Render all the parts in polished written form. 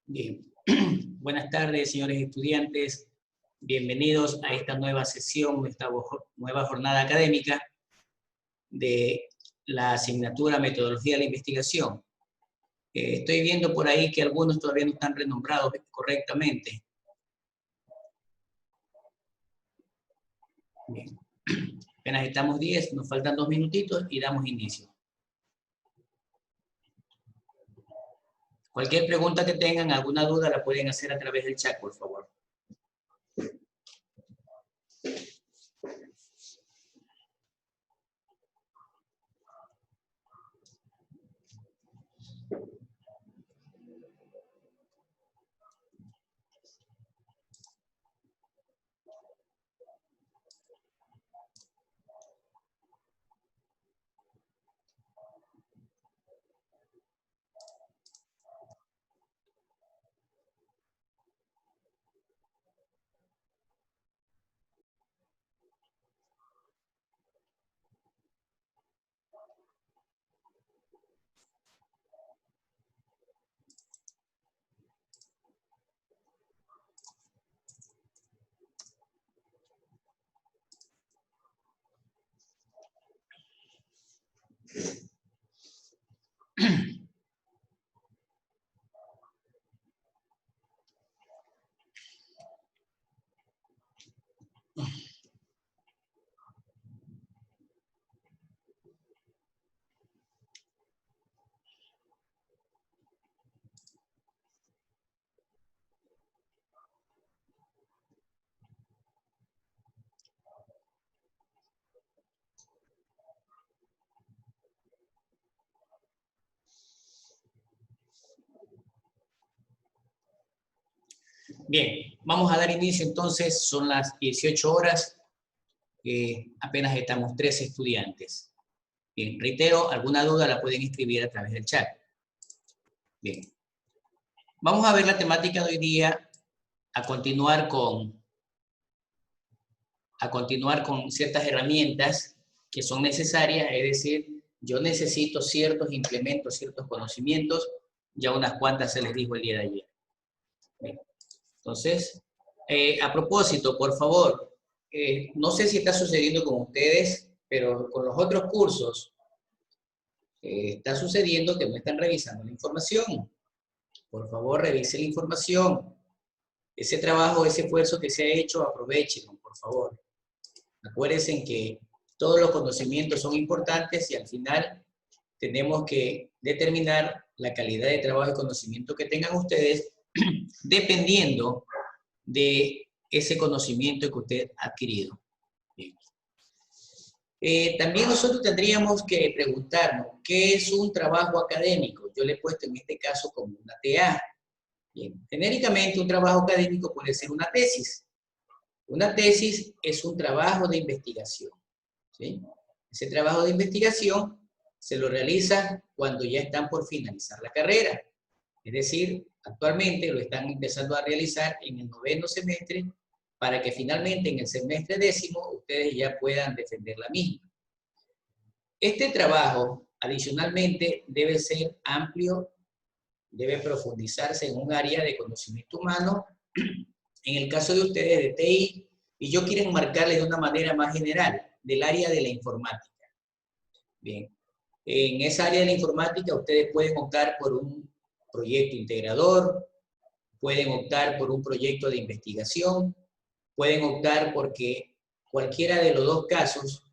Bien, buenas tardes, señores estudiantes. Bienvenidos a esta nueva sesión, esta nueva jornada académica de la asignatura Metodología de la Investigación. Estoy viendo por ahí que algunos todavía no están renombrados correctamente. Bien, apenas estamos 10, nos faltan 2 minutitos y damos inicio. Cualquier pregunta que tengan, alguna duda, la pueden hacer a través del chat, por favor. Bien, vamos a dar inicio entonces, son las 18 horas, apenas estamos 13 estudiantes. Bien, reitero, alguna duda la pueden escribir a través del chat. Bien, vamos a ver la temática de hoy día, a continuar con ciertas herramientas que son necesarias, es decir, yo necesito ciertos implementos, ciertos conocimientos, ya unas cuantas se les dijo el día de ayer. Bien. Entonces, a propósito, por favor, no sé si está sucediendo con ustedes, pero con los otros cursos está sucediendo que no están revisando la información. Por favor, revise la información. Ese trabajo, ese esfuerzo que se ha hecho, aprovechenlo, por favor. Acuérdense que todos los conocimientos son importantes y al final tenemos que determinar la calidad de trabajo y conocimiento que tengan ustedes dependiendo de ese conocimiento que usted ha adquirido. Bien. También nosotros tendríamos que preguntarnos, ¿qué es un trabajo académico? Yo le he puesto en este caso como una TA. Bien. Genéricamente, un trabajo académico puede ser una tesis. Una tesis es un trabajo de investigación, ¿sí? Ese trabajo de investigación se lo realiza cuando ya están por finalizar la carrera. Es decir, actualmente lo están empezando a realizar en el 9º semestre para que finalmente en el semestre 10º ustedes ya puedan defender la misma. Este trabajo, adicionalmente, debe ser amplio, debe profundizarse en un área de conocimiento humano. En el caso de ustedes de TI, y yo quiero enmarcarles de una manera más general, del área de la informática. Bien, en esa área de la informática ustedes pueden optar por un proyecto integrador, pueden optar por un proyecto de investigación, pueden optar porque cualquiera de los dos casos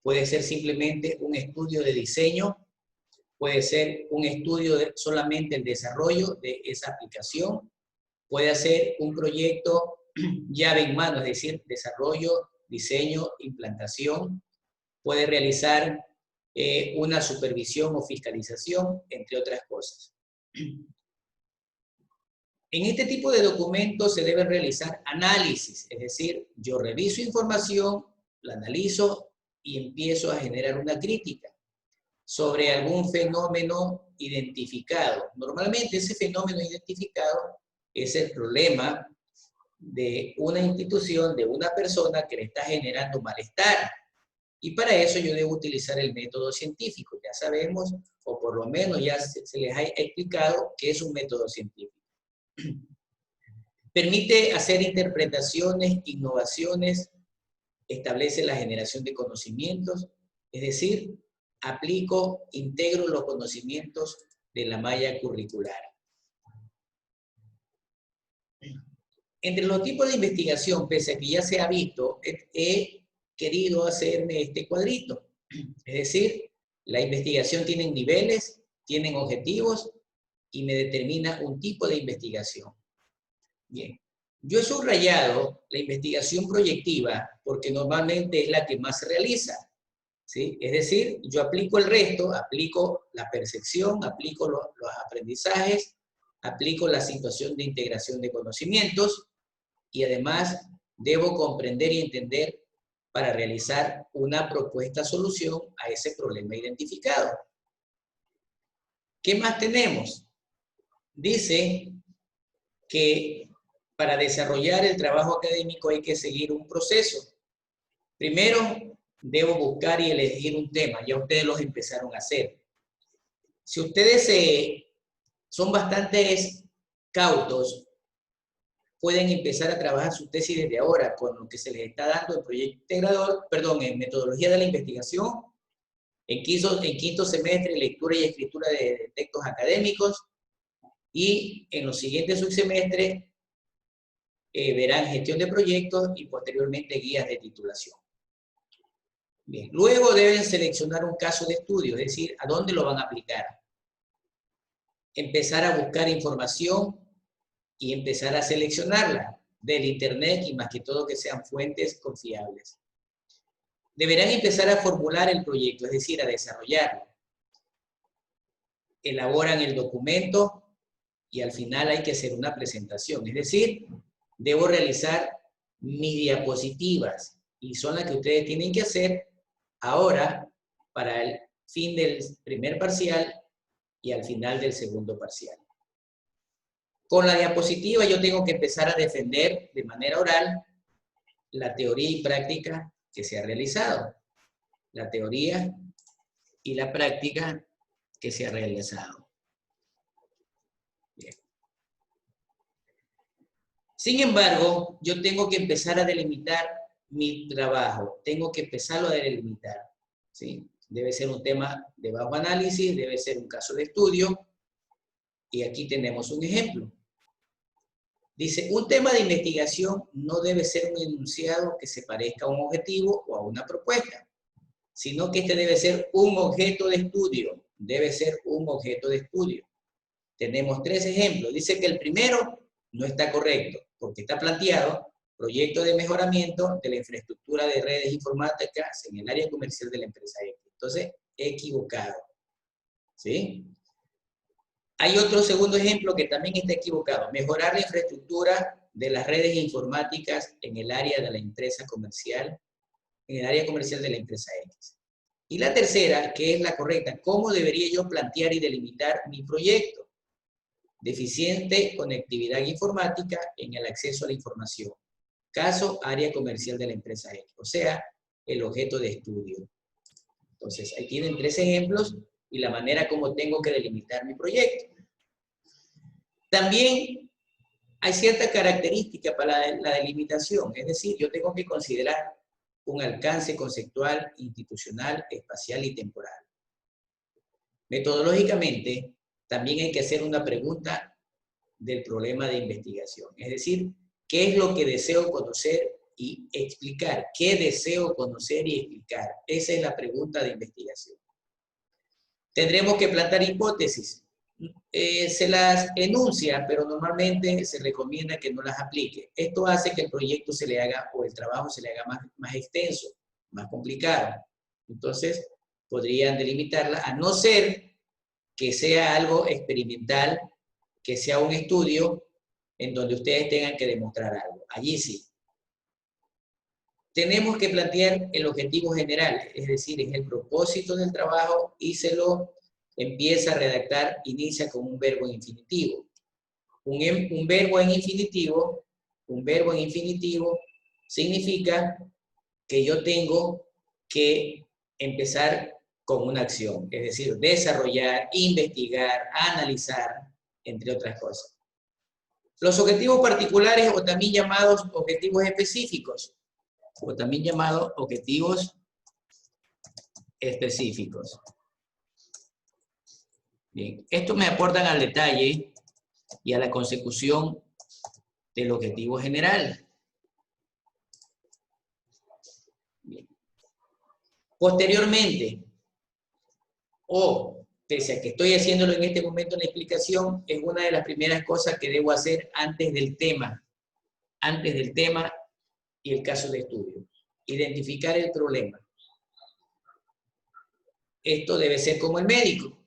puede ser simplemente un estudio de diseño, puede ser un estudio de solamente el desarrollo de esa aplicación, puede ser un proyecto llave en mano, es decir, desarrollo, diseño, implantación, puede realizar una supervisión o fiscalización, entre otras cosas. En este tipo de documentos se debe realizar análisis, es decir, yo reviso información, la analizo y empiezo a generar una crítica sobre algún fenómeno identificado. Normalmente ese fenómeno identificado es el problema de una institución, de una persona que le está generando malestar. Y para eso yo debo utilizar el método científico. Ya sabemos, o por lo menos ya se les ha explicado qué es un método científico. Permite hacer interpretaciones, innovaciones, establece la generación de conocimientos, es decir, integro los conocimientos de la malla curricular. Entre los tipos de investigación, pese a que ya se ha visto, he querido hacerme este cuadrito. Es decir, la investigación tiene niveles, tienen objetivos y me determina un tipo de investigación. Bien, yo he subrayado la investigación proyectiva porque normalmente es la que más se realiza, ¿sí? Es decir, yo aplico el resto, aplico la percepción, aplico los aprendizajes, aplico la situación de integración de conocimientos y además debo comprender y entender para realizar una propuesta solución a ese problema identificado. ¿Qué más tenemos? Dice que para desarrollar el trabajo académico hay que seguir un proceso. Primero, debo buscar y elegir un tema. Ya ustedes los empezaron a hacer. Si ustedes son bastante cautos, pueden empezar a trabajar su tesis desde ahora con lo que se les está dando en proyecto integrador, en metodología de la investigación, en quinto semestre, lectura y escritura de textos académicos, y en los siguientes subsemestres verán gestión de proyectos y posteriormente guías de titulación. Bien. Luego deben seleccionar un caso de estudio, es decir, a dónde lo van a aplicar. Empezar a buscar información y empezar a seleccionarla del internet y más que todo que sean fuentes confiables. Deberán empezar a formular el proyecto, es decir, a desarrollarlo. Elaboran el documento y al final hay que hacer una presentación, es decir, debo realizar mis diapositivas y son las que ustedes tienen que hacer ahora para el fin del primer parcial y al final del segundo parcial. Con la diapositiva yo tengo que empezar a defender de manera oral la teoría y práctica que se ha realizado. La teoría y la práctica que se ha realizado. Bien. Sin embargo, yo tengo que empezar a delimitar mi trabajo. Tengo que empezarlo a delimitar, ¿sí? Debe ser un tema de bajo análisis, debe ser un caso de estudio. Y aquí tenemos un ejemplo. Dice, un tema de investigación no debe ser un enunciado que se parezca a un objetivo o a una propuesta, sino que este debe ser un objeto de estudio. Debe ser un objeto de estudio. Tenemos 3 ejemplos. Dice que el primero no está correcto, porque está planteado proyecto de mejoramiento de la infraestructura de redes informáticas en el área comercial de la empresa X. Entonces, equivocado. ¿Sí? Hay otro segundo ejemplo que también está equivocado. Mejorar la infraestructura de las redes informáticas en el área de la empresa comercial, en el área comercial de la empresa X. Y la tercera, que es la correcta, ¿cómo debería yo plantear y delimitar mi proyecto? Deficiente conectividad informática en el acceso a la información. Caso, área comercial de la empresa X. O sea, el objeto de estudio. Entonces, ahí tienen 3 ejemplos y la manera como tengo que delimitar mi proyecto. También hay cierta característica para la delimitación, es decir, yo tengo que considerar un alcance conceptual, institucional, espacial y temporal. Metodológicamente, también hay que hacer una pregunta del problema de investigación, es decir, ¿qué es lo que deseo conocer y explicar? ¿Qué deseo conocer y explicar? Esa es la pregunta de investigación. Tendremos que plantear hipótesis. Se las enuncia, pero normalmente se recomienda que no las aplique. Esto hace que el proyecto se le haga, o el trabajo se le haga más extenso, más complicado. Entonces, podrían delimitarla, a no ser que sea algo experimental, que sea un estudio en donde ustedes tengan que demostrar algo. Allí sí. Tenemos que plantear el objetivo general, es decir, es el propósito del trabajo y se lo empieza a redactar, inicia con un verbo en infinitivo. Un verbo en infinitivo significa que yo tengo que empezar con una acción, es decir, desarrollar, investigar, analizar, entre otras cosas. Los objetivos particulares o también llamados objetivos específicos. O también llamados objetivos específicos. Bien, estos me aportan al detalle y a la consecución del objetivo general. Bien. Posteriormente, pese a que estoy haciéndolo en este momento en la explicación, es una de las primeras cosas que debo hacer antes del tema y el caso de estudio. Identificar el problema. Esto debe ser como el médico.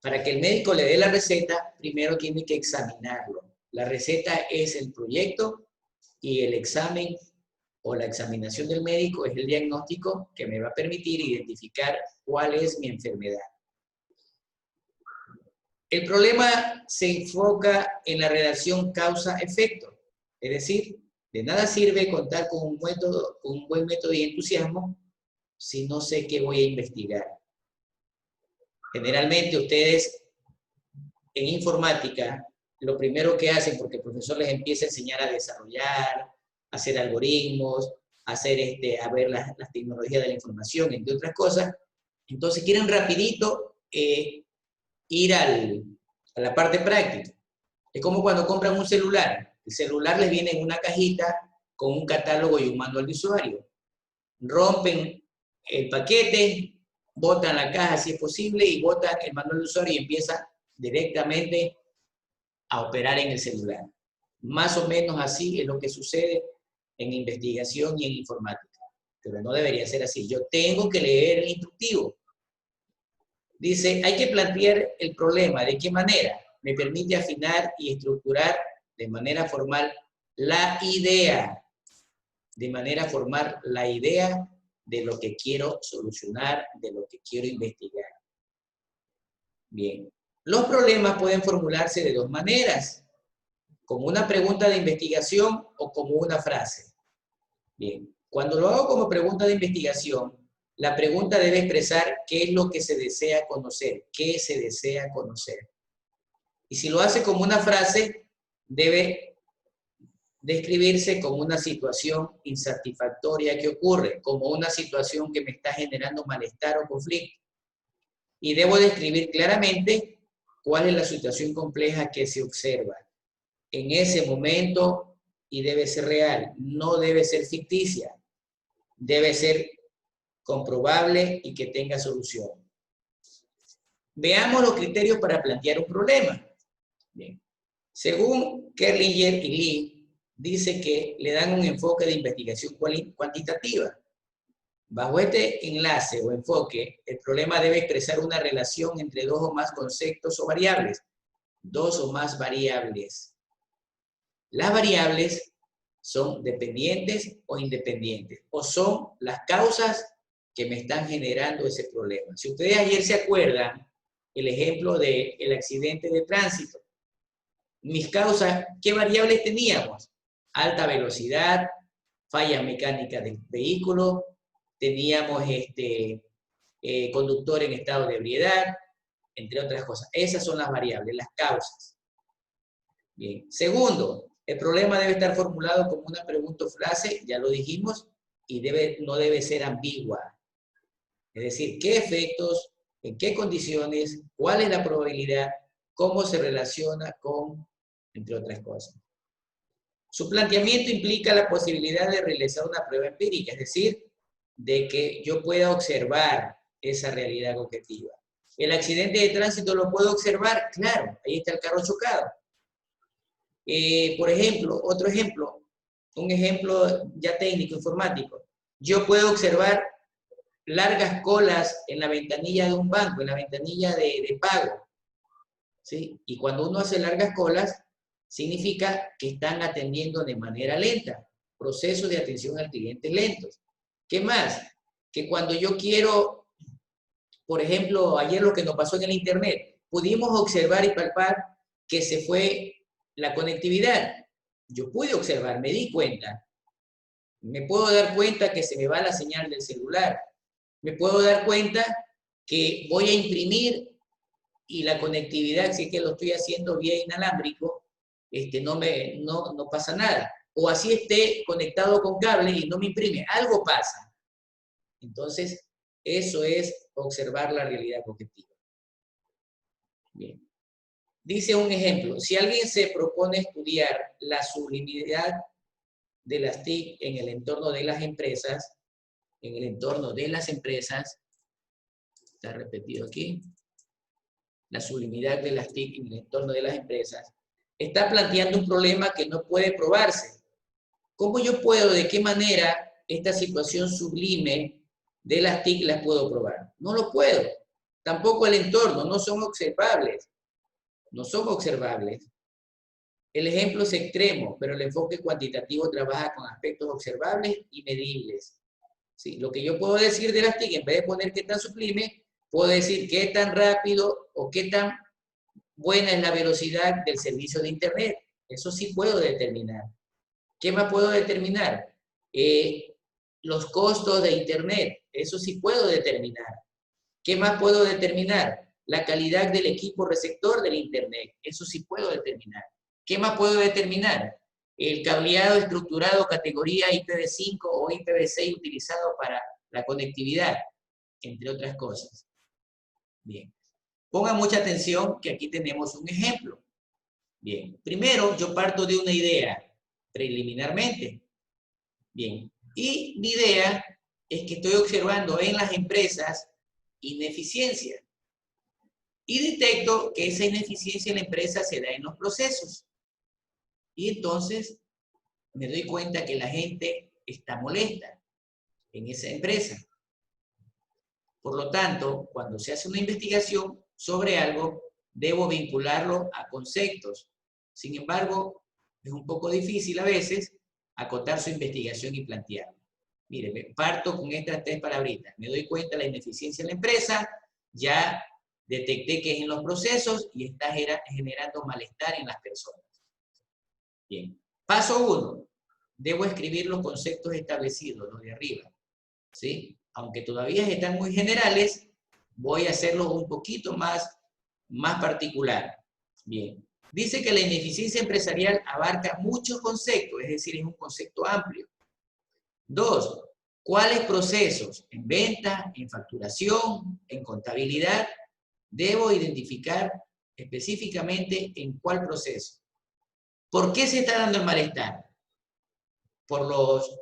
Para que el médico le dé la receta, primero tiene que examinarlo. La receta es el proyecto y el examen o la examinación del médico es el diagnóstico que me va a permitir identificar cuál es mi enfermedad. El problema se enfoca en la relación causa-efecto. Es decir, de nada sirve contar con un buen método y entusiasmo si no sé qué voy a investigar. Generalmente ustedes en informática, lo primero que hacen, porque el profesor les empieza a enseñar a desarrollar, a hacer algoritmos, a ver las tecnologías de la información, entre otras cosas, entonces quieren rapidito ir a la parte práctica. Es como cuando compran un celular. El celular les viene en una cajita con un catálogo y un manual de usuario. Rompen el paquete, botan la caja si es posible y botan el manual de usuario y empiezan directamente a operar en el celular. Más o menos así es lo que sucede en investigación y en informática. Pero no debería ser así. Yo tengo que leer el instructivo. Dice, hay que plantear el problema. ¿De qué manera? Me permite afinar y estructurar de manera formal la idea. De manera formal la idea de lo que quiero solucionar, de lo que quiero investigar. Bien. Los problemas pueden formularse de dos maneras, como una pregunta de investigación o como una frase. Bien, cuando lo hago como pregunta de investigación, la pregunta debe expresar qué es lo que se desea conocer, qué se desea conocer. Y si lo hace como una frase, debe describirse como una situación insatisfactoria que ocurre, como una situación que me está generando malestar o conflicto. Y debo describir claramente cuál es la situación compleja que se observa en ese momento y debe ser real, no debe ser ficticia, debe ser comprobable y que tenga solución. Veamos los criterios para plantear un problema. Bien. Según Kerlinger y Lee, dice que le dan un enfoque de investigación cuantitativa. Bajo este enlace o enfoque, el problema debe expresar una relación entre dos o más conceptos o variables. Dos o más variables. Las variables son dependientes o independientes, o son las causas que me están generando ese problema. Si ustedes ayer se acuerdan, el ejemplo del accidente de tránsito, mis causas, ¿qué variables teníamos? Alta velocidad, fallas mecánicas del vehículo, teníamos conductor en estado de ebriedad, entre otras cosas. Esas son las variables, las causas. Bien. Segundo, el problema debe estar formulado como una pregunta o frase, ya lo dijimos, y no debe ser ambigua. Es decir, ¿qué efectos, en qué condiciones, cuál es la probabilidad, cómo se relaciona con, entre otras cosas? Su planteamiento implica la posibilidad de realizar una prueba empírica, es decir, de que yo pueda observar esa realidad objetiva. ¿El accidente de tránsito lo puedo observar? Claro, ahí está el carro chocado. Por ejemplo, otro ejemplo, un ejemplo ya técnico, informático. Yo puedo observar largas colas en la ventanilla de un banco, en la ventanilla de pago. ¿Sí? Y cuando uno hace largas colas, significa que están atendiendo de manera lenta. Procesos de atención al cliente lentos. ¿Qué más? Que cuando yo quiero, por ejemplo, ayer lo que nos pasó en el internet, pudimos observar y palpar que se fue la conectividad. Yo pude observar, me di cuenta. Me puedo dar cuenta que se me va la señal del celular. Me puedo dar cuenta que voy a imprimir y la conectividad, si es que lo estoy haciendo vía inalámbrico, no pasa nada. O así esté conectado con cable y no me imprime, algo pasa. Entonces, eso es observar la realidad objetiva. Bien. Dice un ejemplo, si alguien se propone estudiar la sublimidad de las TIC en el entorno de las empresas, está repetido aquí, la sublimidad de las TIC en el entorno de las empresas, está planteando un problema que no puede probarse. ¿Cómo yo puedo, de qué manera esta situación sublime de las TIC las puedo probar? No lo puedo. Tampoco el entorno, no son observables. No son observables. El ejemplo es extremo, pero el enfoque cuantitativo trabaja con aspectos observables y medibles. ¿Sí? Lo que yo puedo decir de las TIC, en vez de poner qué tan sublime, puedo decir qué tan rápido o qué tan buena es la velocidad del servicio de Internet. Eso sí puedo determinar. ¿Qué más puedo determinar? Los costos de Internet. Eso sí puedo determinar. ¿Qué más puedo determinar? La calidad del equipo receptor del Internet. Eso sí puedo determinar. ¿Qué más puedo determinar? El cableado estructurado categoría IPv5 o IPv6 utilizado para la conectividad, entre otras cosas. Bien. Pongan mucha atención que aquí tenemos un ejemplo. Bien. Primero, yo parto de una idea preliminarmente. Bien. Y mi idea es que estoy observando en las empresas ineficiencia. Y detecto que esa ineficiencia en la empresa se da en los procesos. Y entonces me doy cuenta que la gente está molesta en esa empresa. Por lo tanto, cuando se hace una investigación sobre algo, debo vincularlo a conceptos. Sin embargo, es un poco difícil a veces acotar su investigación y plantearlo. Mire, parto con estas tres palabritas. Me doy cuenta de la ineficiencia en la empresa, ya detecté que es en los procesos y está generando malestar en las personas. Bien. Paso 1. Debo escribir los conceptos establecidos, los de arriba. ¿Sí? Aunque todavía están muy generales, voy a hacerlos un poquito más particular. Bien. Dice que la ineficiencia empresarial abarca muchos conceptos, es decir, es un concepto amplio. 2. ¿Cuáles procesos en venta, en facturación, en contabilidad debo identificar específicamente en cuál proceso? ¿Por qué se está dando el malestar? Por los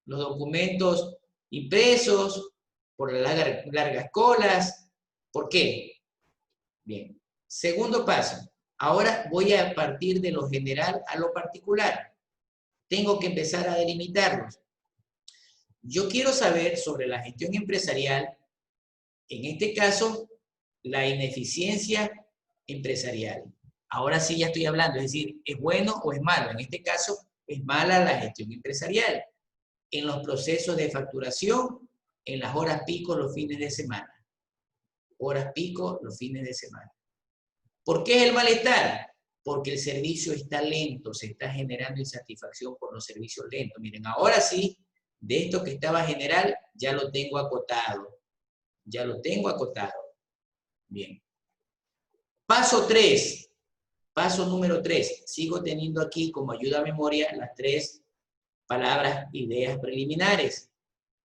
documentos impresos, por las largas colas. ¿Por qué? Bien. Segundo paso. Ahora voy a partir de lo general a lo particular. Tengo que empezar a delimitarlos. Yo quiero saber sobre la gestión empresarial, en este caso, la ineficiencia empresarial. Ahora sí ya estoy hablando, es decir, ¿es bueno o es malo? En este caso, es mala la gestión empresarial. En los procesos de facturación, en las horas pico, los fines de semana. Horas pico, los fines de semana. ¿Por qué es el malestar? Porque el servicio está lento, se está generando insatisfacción por los servicios lentos. Miren, ahora sí, de esto que estaba general, ya lo tengo acotado. Ya lo tengo acotado. Bien. Paso 3. Paso número 3. Sigo teniendo aquí como ayuda a memoria las 3 palabras, ideas preliminares.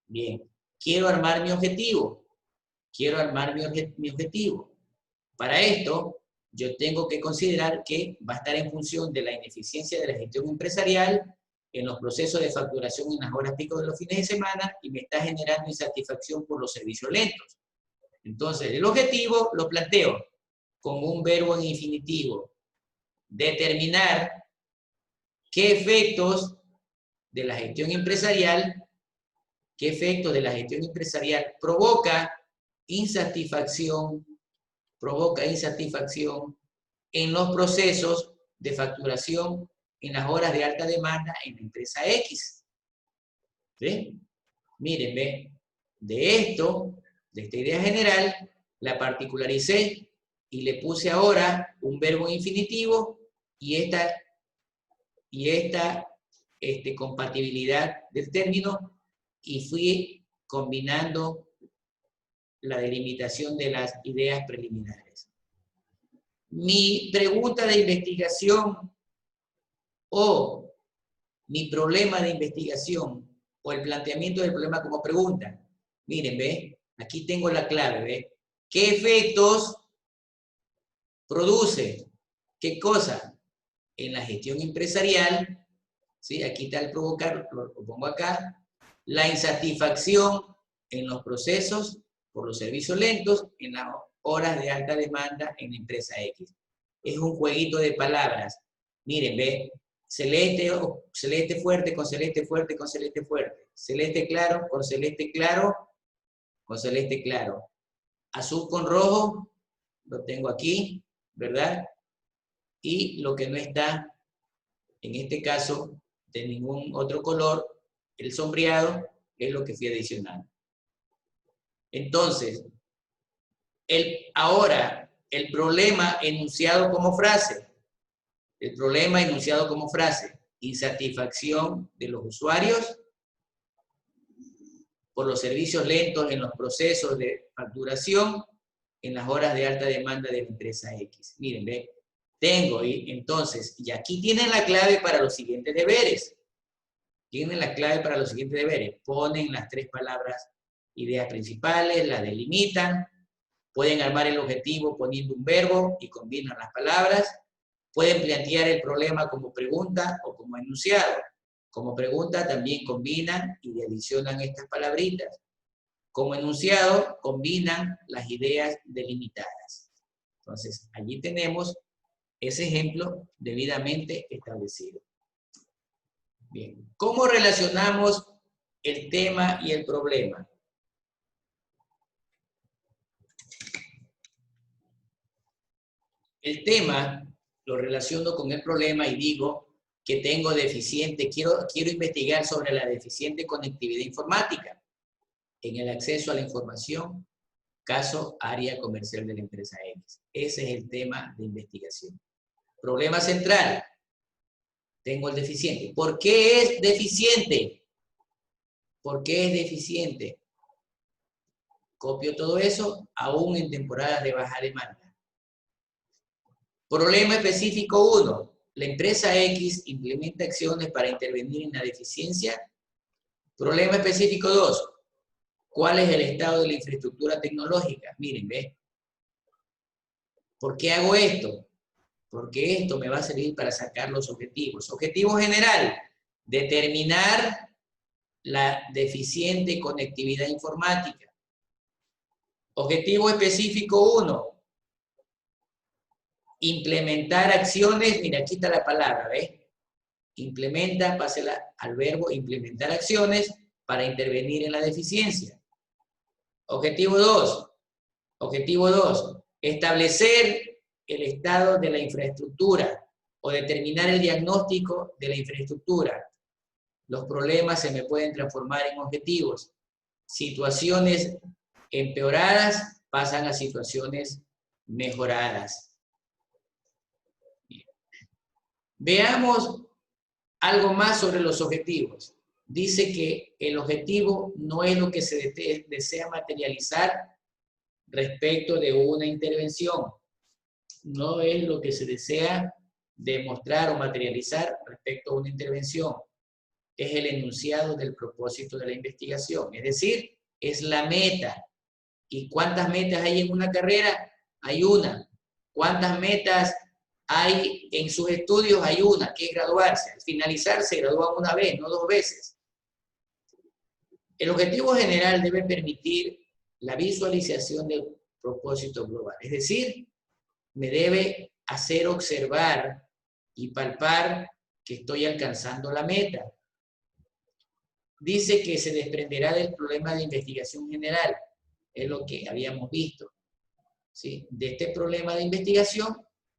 Bien. Quiero armar mi objetivo. Quiero armar mi objetivo. Para esto, yo tengo que considerar que va a estar en función de la ineficiencia de la gestión empresarial, en los procesos de facturación en las horas pico de los fines de semana, y me está generando insatisfacción por los servicios lentos. Entonces, el objetivo lo planteo como un verbo en infinitivo. Determinar qué efectos de la gestión empresarial, provoca insatisfacción en los procesos de facturación en las horas de alta demanda en la empresa X. ¿Sí? Mírenme, de esta idea general, la particularicé y le puse ahora un verbo infinitivo y esta compatibilidad del término, y fui combinando la delimitación de las ideas preliminares. Mi pregunta de investigación o mi problema de investigación o el planteamiento del problema como pregunta. Miren, ¿ve? Aquí tengo la clave, ¿ve? ¿Qué efectos produce? ¿Qué cosa? En la gestión empresarial, ¿sí? Aquí está el provocar, lo pongo acá. La insatisfacción en los procesos por los servicios lentos en las horas de alta demanda en la empresa X. Es un jueguito de palabras. Miren, ¿ve? Celeste fuerte con celeste fuerte con celeste fuerte. Celeste claro con celeste claro con celeste claro. Azul con rojo, lo tengo aquí, ¿verdad? Y lo que no está, en este caso, de ningún otro color, el sombreado, es lo que fui adicionando. Entonces, ahora, el problema enunciado como frase. El problema enunciado como frase. Insatisfacción de los usuarios por los servicios lentos en los procesos de facturación en las horas de alta demanda de la empresa X. Miren, ¿ve? Tengo, y entonces, y aquí tienen la clave para los siguientes deberes. Tienen la clave para los siguientes deberes. Ponen las 3 palabras, ideas principales, las delimitan, pueden armar el objetivo poniendo un verbo y combinan las palabras, pueden plantear el problema como pregunta o como enunciado. Como pregunta también combinan y adicionan estas palabritas. Como enunciado combinan las ideas delimitadas. Entonces, allí tenemos ese ejemplo debidamente establecido. Bien, ¿cómo relacionamos el tema y el problema? El tema lo relaciono con el problema y digo que tengo deficiente, quiero investigar sobre la deficiente conectividad informática en el acceso a la información, caso área comercial de la empresa X. Ese es el tema de investigación. Problema central. Tengo el deficiente. ¿Por qué es deficiente? ¿Por qué es deficiente? Copio todo eso, aún en temporadas de baja demanda. Problema específico 1. La empresa X implementa acciones para intervenir en la deficiencia. Problema específico 2. ¿Cuál es el estado de la infraestructura tecnológica? Miren, ¿ves? ¿Por qué hago esto? Porque esto me va a servir para sacar los objetivos. Objetivo general, determinar la deficiente conectividad informática. Objetivo específico 1. Implementar acciones, mira, aquí está la palabra, ¿ves? Implementa, pásela al verbo, implementar acciones para intervenir en la deficiencia. Objetivo 2. Objetivo 2. Establecer el estado de la infraestructura o determinar el diagnóstico de la infraestructura. Los problemas se me pueden transformar en objetivos. Situaciones empeoradas pasan a situaciones mejoradas. Veamos algo más sobre los objetivos. Dice que el objetivo no es lo que se desea materializar respecto de una intervención. No es lo que se desea demostrar o materializar respecto a una intervención. Es el enunciado del propósito de la investigación. Es decir, es la meta. ¿Y cuántas metas hay en una carrera? Hay una. ¿Cuántas metas hay en sus estudios? Hay una, que es graduarse. Al finalizar se gradúan una vez, no 2 veces. El objetivo general debe permitir la visualización del propósito global. Es decir, me debe hacer observar y palpar que estoy alcanzando la meta. Dice que se desprenderá del problema de investigación general. Es lo que habíamos visto. ¿Sí? De este problema de investigación,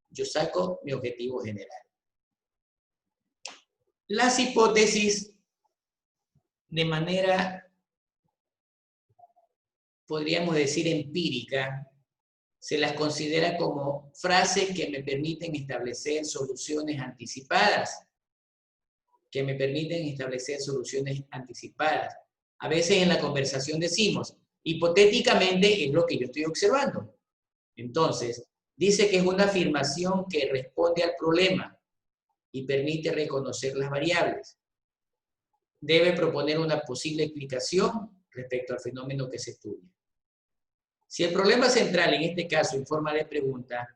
yo saco mi objetivo general. Las hipótesis, de manera, podríamos decir, empírica, se las considera como frases que me permiten establecer soluciones anticipadas. A veces en la conversación decimos, hipotéticamente es lo que yo estoy observando. Entonces, Dice que es una afirmación que responde al problema y permite reconocer las variables. Debe proponer una posible explicación respecto al fenómeno que se estudia. Si el problema central, en este caso, en forma de pregunta,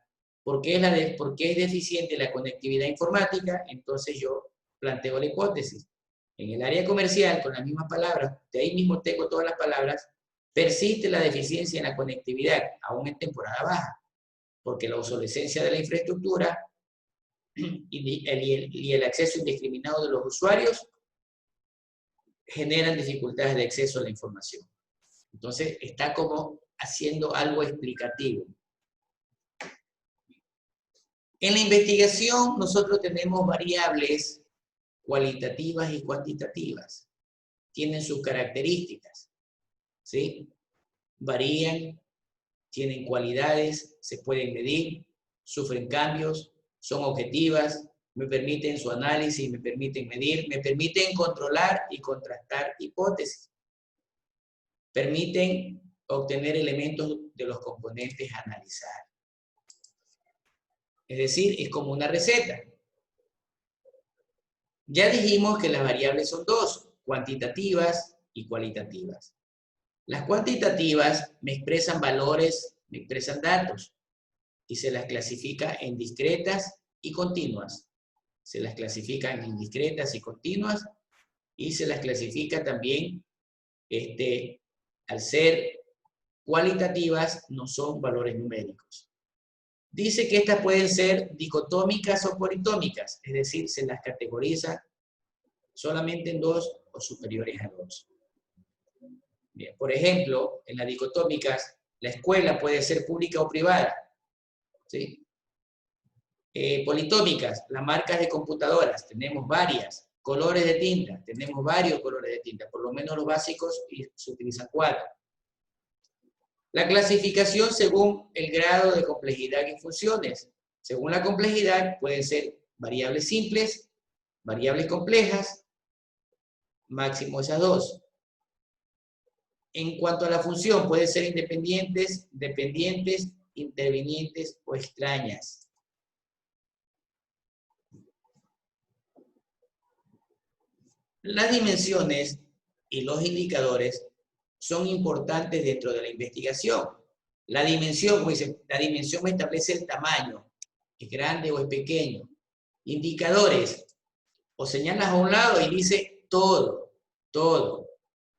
¿por qué es deficiente la conectividad informática? Entonces yo planteo la hipótesis. En el área comercial, con las mismas palabras, de ahí mismo tengo todas las palabras, persiste la deficiencia en la conectividad, aún en temporada baja, porque la obsolescencia de la infraestructura y el acceso indiscriminado de los usuarios generan dificultades de acceso a la información. Entonces, está como haciendo algo explicativo. En la investigación, nosotros tenemos variables cualitativas y cuantitativas. Tienen sus características, ¿sí? Varían, tienen cualidades, se pueden medir, sufren cambios, son objetivas, me permiten su análisis, me permiten medir, me permiten controlar y contrastar hipótesis. Permiten obtener elementos de los componentes a analizar. Es decir, es como una receta. Ya dijimos que las variables son dos, cuantitativas y cualitativas. Las cuantitativas me expresan valores, me expresan datos, y se las clasifica en discretas y continuas. Se las clasifica en indiscretas y continuas, y se las clasifica también, al ser cualitativas, no son valores numéricos. Dice que estas pueden ser dicotómicas o politómicas, es decir, se las categoriza solamente en 2 o superiores a 2. Bien, por ejemplo, en las dicotómicas, la escuela puede ser pública o privada, ¿sí? Politómicas, las marcas de computadoras, tenemos varias. Colores de tinta, tenemos varios colores de tinta, por lo menos los básicos, y se utilizan 4. La clasificación según el grado de complejidad en funciones. Según la complejidad pueden ser variables simples, variables complejas, máximo esas 2. En cuanto a la función, pueden ser independientes, dependientes, intervinientes o extrañas. Las dimensiones y los indicadores son importantes dentro de la investigación. La dimensión, pues, la dimensión establece el tamaño, es grande o es pequeño. Indicadores, o señalas a un lado y dice todo, todo.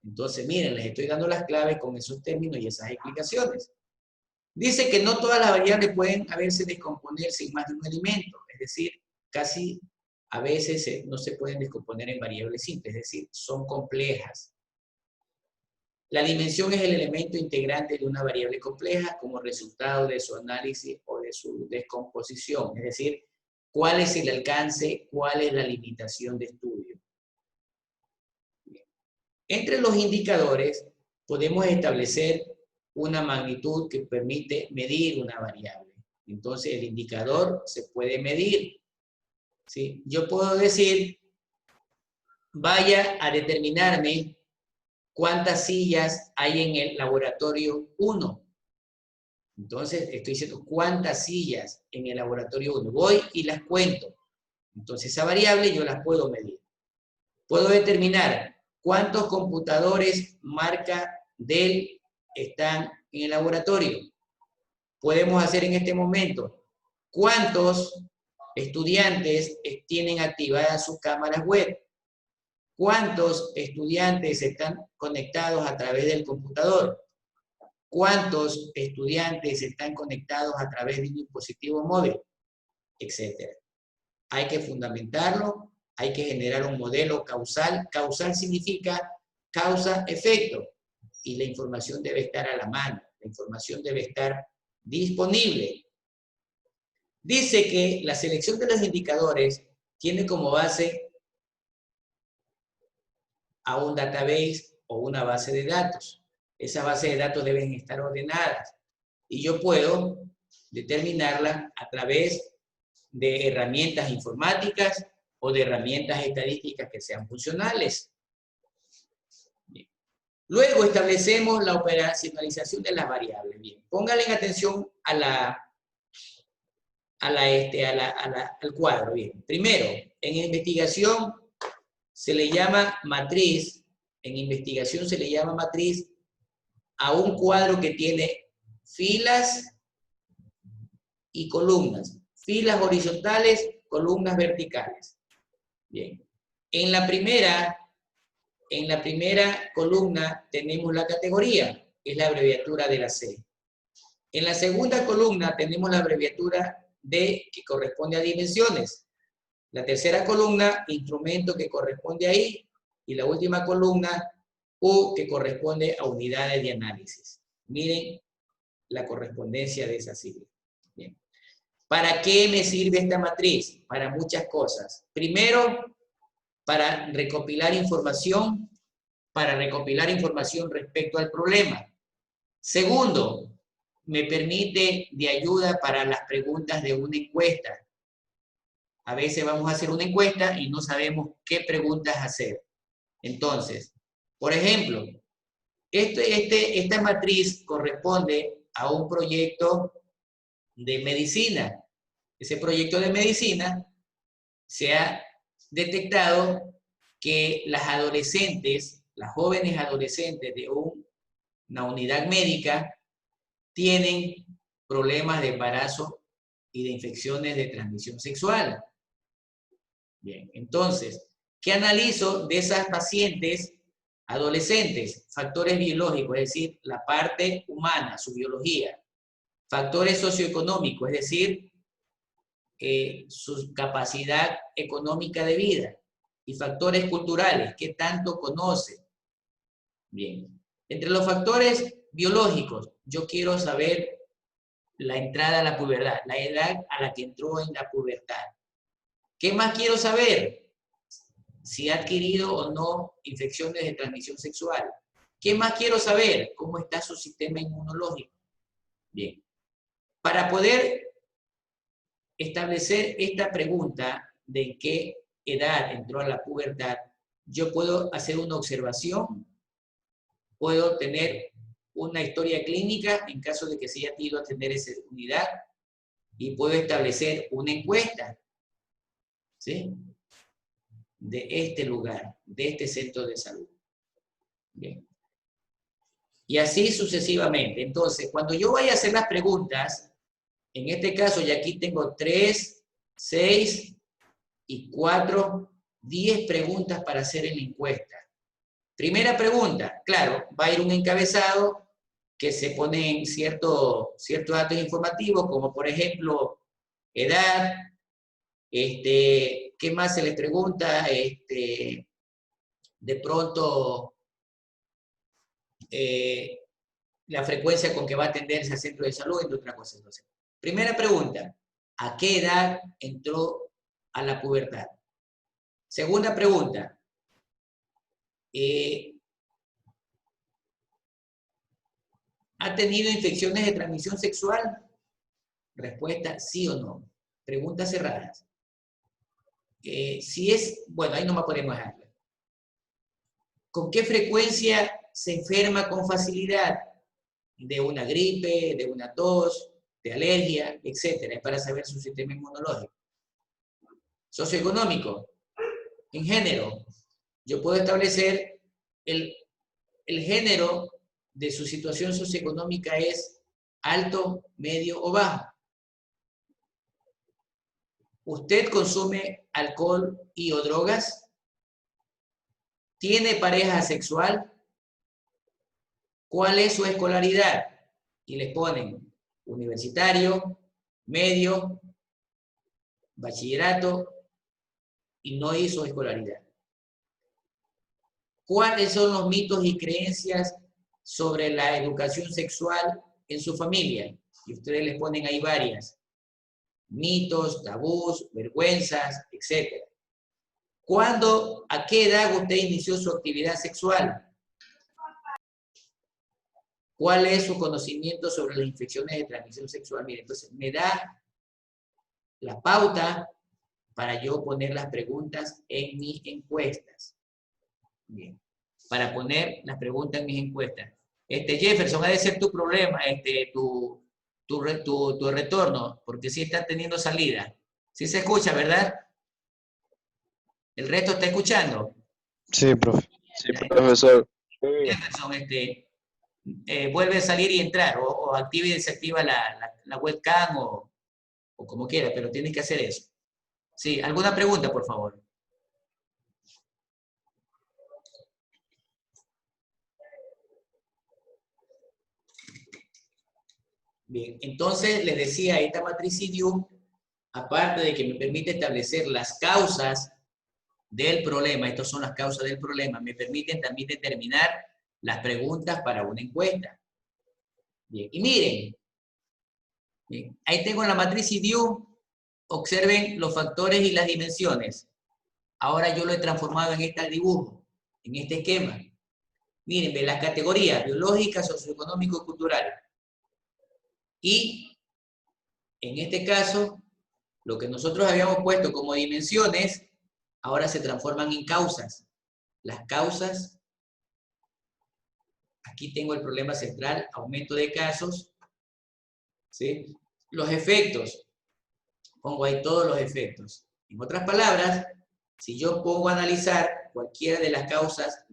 Entonces, miren, les estoy dando las claves con esos términos y esas explicaciones. Dice que no todas las variables pueden descomponerse en más de un elemento, es decir, casi a veces no se pueden descomponer en variables simples, es decir, son complejas. La dimensión es el elemento integrante de una variable compleja como resultado de su análisis o de su descomposición, es decir, cuál es el alcance, cuál es la limitación de estudio. Entre los indicadores podemos establecer una magnitud que permite medir una variable. Entonces el indicador se puede medir, ¿sí? Yo puedo decir, vaya a determinarme cuántas sillas hay en el laboratorio 1. Entonces estoy diciendo cuántas sillas en el laboratorio 1. Voy y las cuento. Entonces esa variable yo las puedo medir. Puedo determinar cuántos computadores marca Dell están en el laboratorio. Podemos hacer en este momento cuántos estudiantes tienen activadas sus cámaras web. ¿Cuántos estudiantes están conectados a través del computador? ¿Cuántos estudiantes están conectados a través de un dispositivo móvil? Etcétera. Hay que fundamentarlo, hay que generar un modelo causal. Causal significa causa-efecto. Y la información debe estar a la mano, la información debe estar disponible. Dice que la selección de los indicadores tiene como base a un database o una base de datos. Esas bases de datos deben estar ordenadas y yo puedo determinarlas a través de herramientas informáticas o de herramientas estadísticas que sean funcionales. Bien. Luego establecemos la operacionalización de las variables. Bien, pónganle atención a al cuadro. Bien, primero, en investigación se le llama matriz, a un cuadro que tiene filas y columnas. Filas horizontales, columnas verticales. Bien. En la primera columna tenemos la categoría, es la abreviatura de la C. En la segunda columna tenemos la abreviatura D, que corresponde a dimensiones. La tercera columna, instrumento, que corresponde ahí. Y la última columna, U, que corresponde a unidades de análisis. Miren la correspondencia de esa sigla. Bien. ¿Para qué me sirve esta matriz? Para muchas cosas. Primero, para recopilar información respecto al problema. Segundo, me permite de ayuda para las preguntas de una encuesta. A veces vamos a hacer una encuesta y no sabemos qué preguntas hacer. Entonces, por ejemplo, esta matriz corresponde a un proyecto de medicina. Ese proyecto de medicina se ha detectado que las adolescentes, las jóvenes adolescentes de una unidad médica, tienen problemas de embarazo y de infecciones de transmisión sexual. Bien, entonces, ¿qué analizo de esas pacientes adolescentes? Factores biológicos, es decir, la parte humana, su biología. Factores socioeconómicos, es decir, su capacidad económica de vida. Y factores culturales, ¿qué tanto conoce? Bien, entre los factores biológicos, yo quiero saber la entrada a la pubertad, la edad a la que entró en la pubertad. ¿Qué más quiero saber? Si ha adquirido o no infecciones de transmisión sexual. ¿Qué más quiero saber? ¿Cómo está su sistema inmunológico? Bien. Para poder establecer esta pregunta de en qué edad entró a la pubertad, yo puedo hacer una observación, puedo tener una historia clínica en caso de que se haya ido a atender esa unidad y puedo establecer una encuesta, ¿sí? De este lugar, de este centro de salud. Bien. Y así sucesivamente. Entonces, cuando yo vaya a hacer las preguntas, en este caso, ya aquí tengo 3, 6 y 4, 10 preguntas para hacer en la encuesta. Primera pregunta, claro, va a ir un encabezado que se pone en ciertos datos informativos, como por ejemplo, edad, ¿qué más se les pregunta? De pronto, la frecuencia con que va a atenderse al centro de salud, entre otras cosas. Entonces, primera pregunta, ¿a qué edad entró a la pubertad? Segunda pregunta, ¿ha tenido infecciones de transmisión sexual? Respuesta, sí o no. Preguntas cerradas. Si es, bueno, ahí no podemos dejarla. ¿Con qué frecuencia se enferma con facilidad? De una gripe, de una tos, de alergia, etcétera, para saber su sistema inmunológico. Socioeconómico, en género, yo puedo establecer el género de su situación socioeconómica es alto, medio o bajo. ¿Usted consume alcohol y o drogas? ¿Tiene pareja sexual? ¿Cuál es su escolaridad? Y les ponen universitario, medio, bachillerato y no hizo escolaridad. ¿Cuáles son los mitos y creencias sobre la educación sexual en su familia? Y ustedes les ponen ahí varias. Mitos, tabús, vergüenzas, etc. ¿Cuándo, a qué edad usted inició su actividad sexual? ¿Cuál es su conocimiento sobre las infecciones de transmisión sexual? Mire, entonces me da la pauta para yo poner las preguntas en mis encuestas. Bien. Para poner las preguntas en mis encuestas. Jefferson, ha de ser tu problema, tu retorno, porque sí está teniendo salida. Sí se escucha, ¿verdad? ¿El resto está escuchando? Sí, profe. Sí, profesor. Jefferson, vuelve a salir y entrar, o activa y desactiva la webcam, o como quiera, pero tienes que hacer eso. Sí, ¿alguna pregunta, por favor? Bien, entonces les decía, esta matriz CDU, aparte de que me permite establecer las causas del problema, estas son las causas del problema, me permiten también determinar las preguntas para una encuesta. Bien, y miren, bien, ahí tengo la matriz CDU, observen los factores y las dimensiones. Ahora yo lo he transformado en este dibujo, en este esquema. Miren, ve las categorías biológicas, socioeconómico y cultural. Y en este caso, lo que nosotros habíamos puesto como dimensiones, ahora se transforman en causas. Las causas, aquí tengo el problema central, aumento de casos, ¿sí? Los efectos, pongo ahí todos los efectos. En otras palabras, si yo pongo a analizar cualquiera de las causas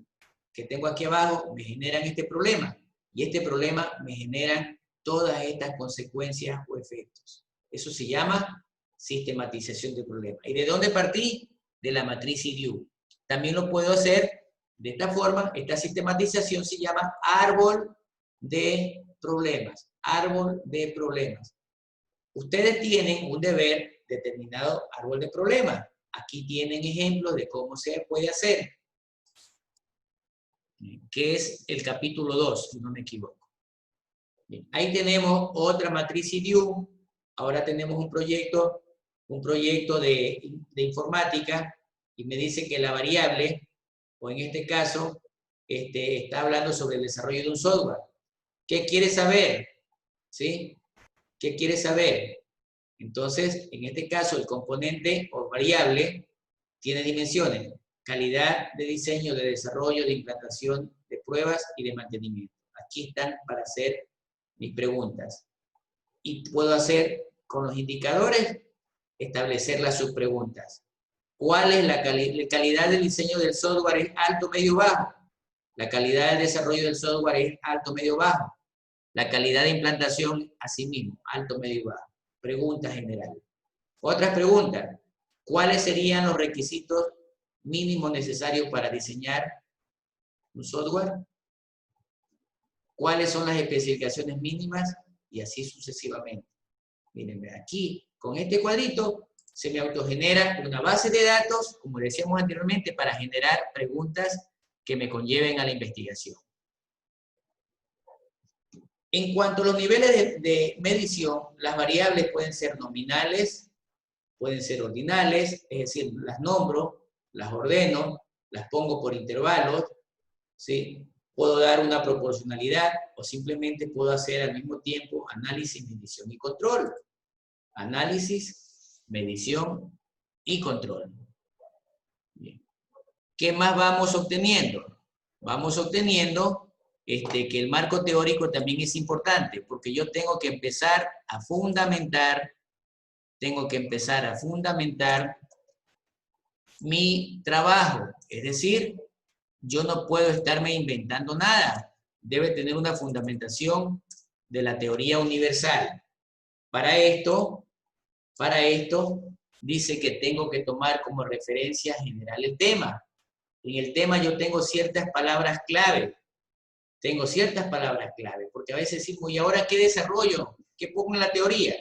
que tengo aquí abajo, me generan este problema. Y este problema me generan todas estas consecuencias o efectos. Eso se llama sistematización de problemas. ¿Y de dónde partí? De la matriz IDU. También lo puedo hacer de esta forma. Esta sistematización se llama árbol de problemas. Árbol de problemas. Ustedes tienen un deber determinado árbol de problemas. Aquí tienen ejemplos de cómo se puede hacer, que es el capítulo 2, si no me equivoco. Bien, ahí tenemos otra matriz IDU. Ahora tenemos un proyecto de informática, y me dice que la variable, o en este caso, está hablando sobre el desarrollo de un software. ¿Qué quiere saber? ¿Sí? ¿Qué quiere saber? Entonces, en este caso, el componente o variable tiene dimensiones: calidad de diseño, de desarrollo, de implantación, de pruebas y de mantenimiento. Aquí están para hacer mis preguntas. Y puedo hacer con los indicadores, establecer las subpreguntas. ¿Cuál es la calidad del diseño del software? ¿Es alto, medio, bajo? La calidad del desarrollo del software es alto, medio, bajo. La calidad de implantación, asimismo, alto, medio, bajo. Preguntas generales. Otras preguntas. ¿Cuáles serían los requisitos mínimos necesarios para diseñar un software? ¿Cuáles son las especificaciones mínimas? Y así sucesivamente. Miren, aquí, con este cuadrito, se me autogenera una base de datos, como decíamos anteriormente, para generar preguntas que me conlleven a la investigación. En cuanto a los niveles de medición, las variables pueden ser nominales, pueden ser ordinales, es decir, las nombro, las ordeno, las pongo por intervalos, ¿sí? Puedo dar una proporcionalidad, o simplemente puedo hacer al mismo tiempo análisis, medición y control. Análisis, medición y control. Bien. ¿Qué más vamos obteniendo? Vamos obteniendo que el marco teórico también es importante, porque yo tengo que empezar a fundamentar, mi trabajo. Es decir, yo no puedo estarme inventando nada. Debe tener una fundamentación de la teoría universal. Para esto, dice que tengo que tomar como referencia general el tema. En el tema yo tengo ciertas palabras clave. Porque a veces decimos, ¿y ahora qué desarrollo? ¿Qué pongo en la teoría?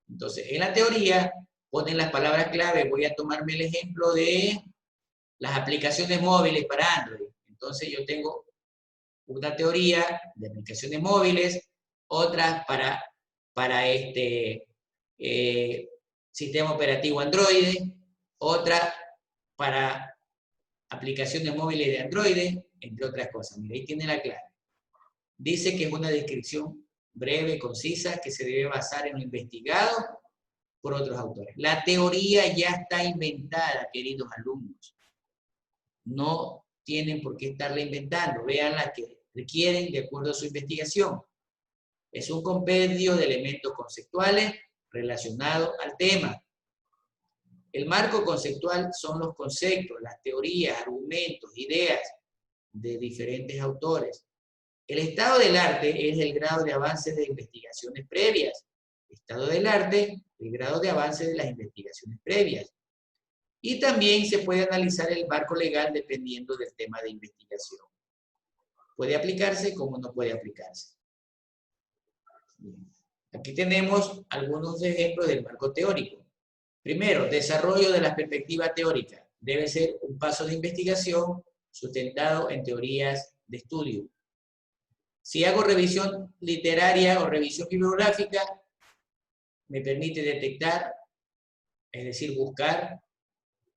Entonces, en la teoría ponen las palabras clave. Voy a tomarme el ejemplo de las aplicaciones móviles para Android. Entonces yo tengo una teoría de aplicaciones móviles, otra para sistema operativo Android, otra para aplicaciones móviles de Android, entre otras cosas. Mira, ahí tiene la clave. Dice que es una descripción breve, concisa, que se debe basar en lo investigado por otros autores. La teoría ya está inventada, queridos alumnos. No tienen por qué estarla inventando. Vean la que requieren de acuerdo a su investigación. Es un compendio de elementos conceptuales relacionados al tema. El marco conceptual son los conceptos, las teorías, argumentos, ideas de diferentes autores. El estado del arte es el grado de avance de investigaciones previas. Estado del arte, el grado de avance de las investigaciones previas. Y también se puede analizar el marco legal dependiendo del tema de investigación. Puede aplicarse como no puede aplicarse. Bien. Aquí tenemos algunos ejemplos del marco teórico. Primero, desarrollo de la perspectiva teórica. Debe ser un paso de investigación sustentado en teorías de estudio. Si hago revisión literaria o revisión bibliográfica, me permite detectar, es decir, buscar,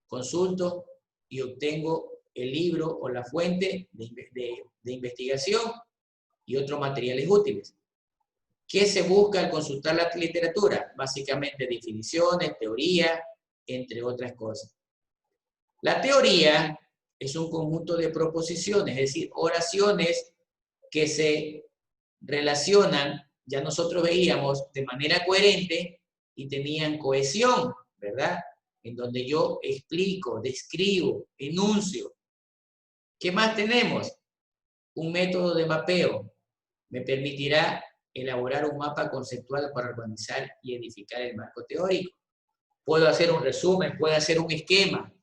consulto y obtengo el libro o la fuente de investigación y otros materiales útiles. ¿Qué se busca al consultar la literatura? Básicamente definiciones, teoría, entre otras cosas. La teoría es un conjunto de proposiciones, es decir, oraciones que se relacionan, ya nosotros veíamos, de manera coherente y tenían cohesión, ¿verdad? En donde yo explico, describo, enuncio. ¿Qué más tenemos? Un método de mapeo. Me permitirá elaborar un mapa conceptual para organizar y edificar el marco teórico. Puedo hacer un resumen, puedo hacer un esquema,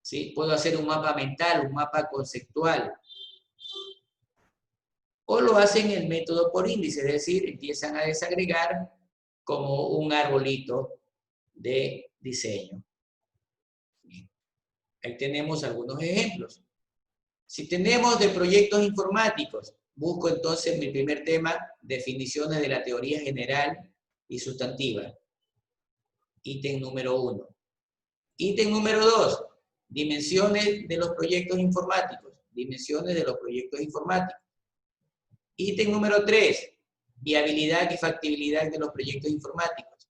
¿sí? Puedo hacer un mapa mental, un mapa conceptual. O lo hacen el método por índice, es decir, empiezan a desagregar como un arbolito de diseño. Bien. Ahí tenemos algunos ejemplos. Si tenemos de proyectos informáticos, busco entonces mi primer tema, definiciones de la teoría general y sustantiva. Ítem número 1. Ítem número 2, dimensiones de los proyectos informáticos. Dimensiones de los proyectos informáticos. Ítem número 3, viabilidad y factibilidad de los proyectos informáticos.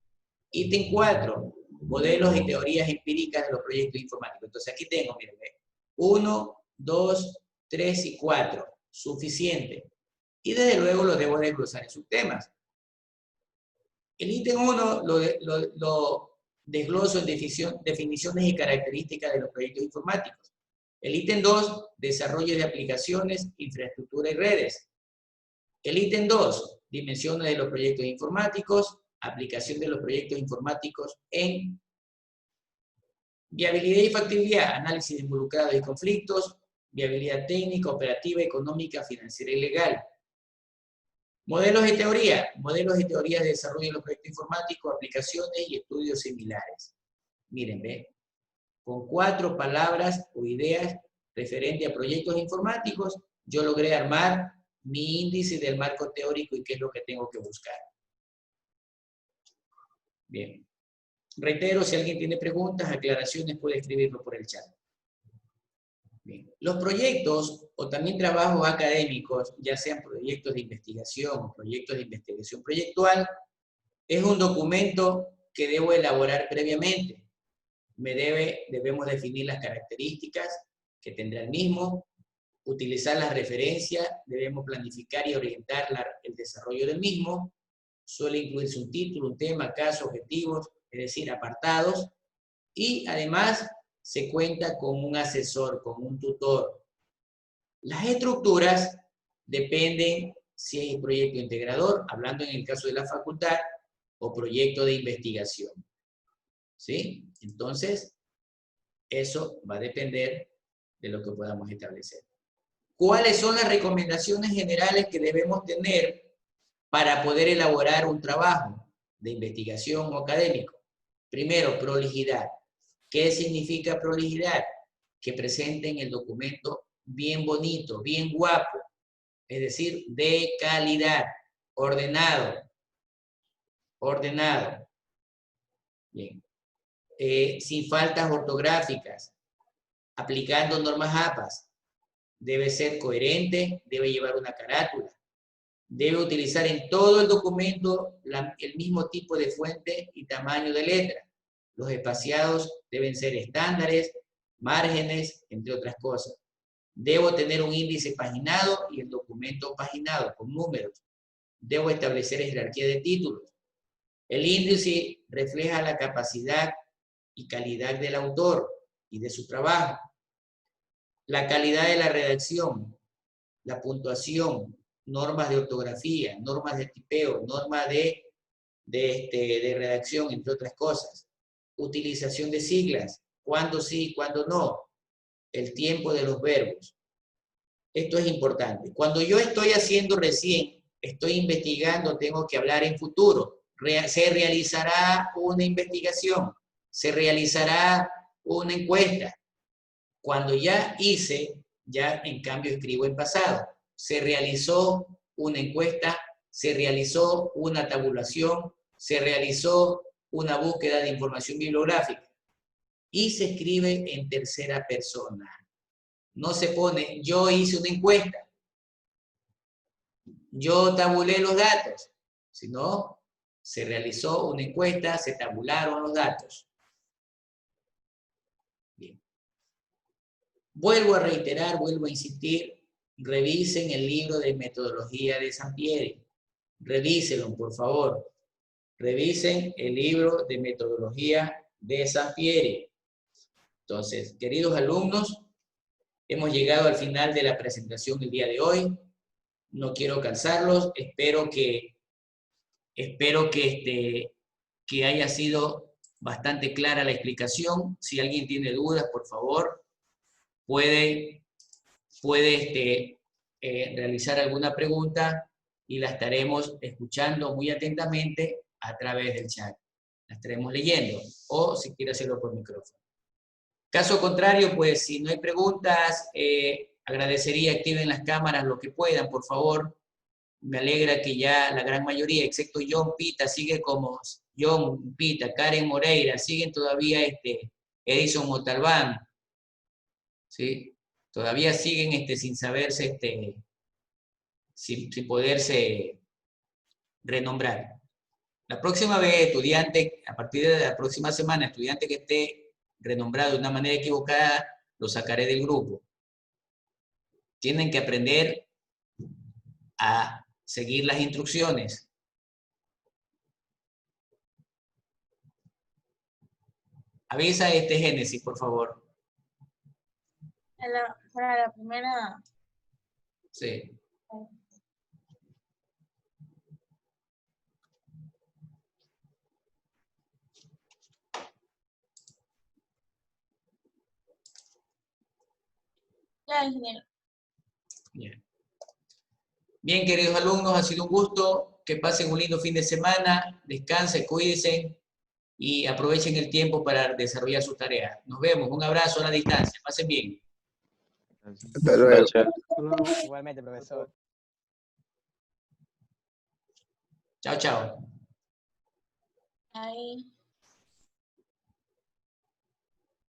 Ítem 4, modelos y teorías empíricas de los proyectos informáticos. Entonces aquí tengo, miren, 1, 2, 3 y 4. Suficiente. Y desde luego lo debo desglosar en subtemas. El ítem 1 lo desgloso en definiciones y características de los proyectos informáticos. El ítem 2, desarrollo de aplicaciones, infraestructura y redes. El ítem 2, dimensiones de los proyectos informáticos, aplicación de los proyectos informáticos en viabilidad y factibilidad, análisis de involucrados y conflictos, viabilidad técnica, operativa, económica, financiera y legal. Modelos y teorías de desarrollo de los proyectos informáticos, aplicaciones y estudios similares. Miren, ve, con 4 palabras o ideas referentes a proyectos informáticos, yo logré armar mi índice del marco teórico y qué es lo que tengo que buscar. Bien. Reitero, si alguien tiene preguntas, aclaraciones, puede escribirlo por el chat. Bien. Los proyectos o también trabajos académicos, ya sean proyectos de investigación o proyectos de investigación proyectual, es un documento que debo elaborar previamente. Debemos definir las características que tendrá el mismo, utilizar las referencias, debemos planificar y orientar el desarrollo del mismo, suele incluirse un título, un tema, caso, objetivos, es decir, apartados, y además se cuenta con un asesor, con un tutor. Las estructuras dependen si es proyecto integrador, hablando en el caso de la facultad, o proyecto de investigación. ¿Sí? Entonces, eso va a depender de lo que podamos establecer. ¿Cuáles son las recomendaciones generales que debemos tener para poder elaborar un trabajo de investigación o académico? Primero, prolijidad. ¿Qué significa prolijidad? Que presenten el documento bien bonito, bien guapo, es decir, de calidad, ordenado. Bien. Sin faltas ortográficas, aplicando normas APAS. Debe ser coherente, debe llevar una carátula. Debe utilizar en todo el documento el mismo tipo de fuente y tamaño de letra. Los espaciados deben ser estándares, márgenes, entre otras cosas. Debo tener un índice paginado y el documento paginado con números. Debo establecer jerarquía de títulos. El índice refleja la capacidad y calidad del autor y de su trabajo. La calidad de la redacción, la puntuación, normas de ortografía, normas de tipeo, normas de redacción, entre otras cosas. Utilización de siglas, cuándo sí, cuándo no. El tiempo de los verbos. Esto es importante. Cuando yo estoy haciendo recién, estoy investigando, tengo que hablar en futuro. Se realizará una investigación, se realizará una encuesta. Cuando ya hice, ya en cambio escribo en pasado. Se realizó una encuesta, se realizó una tabulación, se realizó una búsqueda de información bibliográfica. Y se escribe en tercera persona. No se pone, yo hice una encuesta, yo tabulé los datos, sino se realizó una encuesta, se tabularon los datos. Bien. Vuelvo a reiterar, vuelvo a insistir, revisen el libro de metodología de Sampieri. Revísenlo, por favor. Revisen el libro de metodología de Sampieri. Entonces, queridos alumnos, hemos llegado al final de la presentación del día de hoy. No quiero cansarlos, espero que haya sido bastante clara la explicación. Si alguien tiene dudas, por favor, puede realizar alguna pregunta y la estaremos escuchando muy atentamente a través del chat. La estaremos leyendo, o si quiere hacerlo por micrófono. Caso contrario, pues si no hay preguntas, agradecería que activen las cámaras lo que puedan, por favor. Me alegra que ya la gran mayoría, excepto John Pita, sigue como John Pita, Karen Moreira, siguen todavía Edison Montalbán, ¿sí? Todavía siguen sin saberse, sin poderse renombrar. La próxima vez, estudiante, a partir de la próxima semana, estudiante que esté renombrado de una manera equivocada, lo sacaré del grupo. Tienen que aprender a seguir las instrucciones. Avisa Génesis, por favor. Para la primera. Sí. Ya, ingeniero. Bien. Bien, queridos alumnos, ha sido un gusto. Que pasen un lindo fin de semana. Descansen, cuídense y aprovechen el tiempo para desarrollar sus tareas. Nos vemos. Un abrazo a la distancia. Pasen bien. Hasta luego. Igualmente, profesor. Chao, chao. Ahí.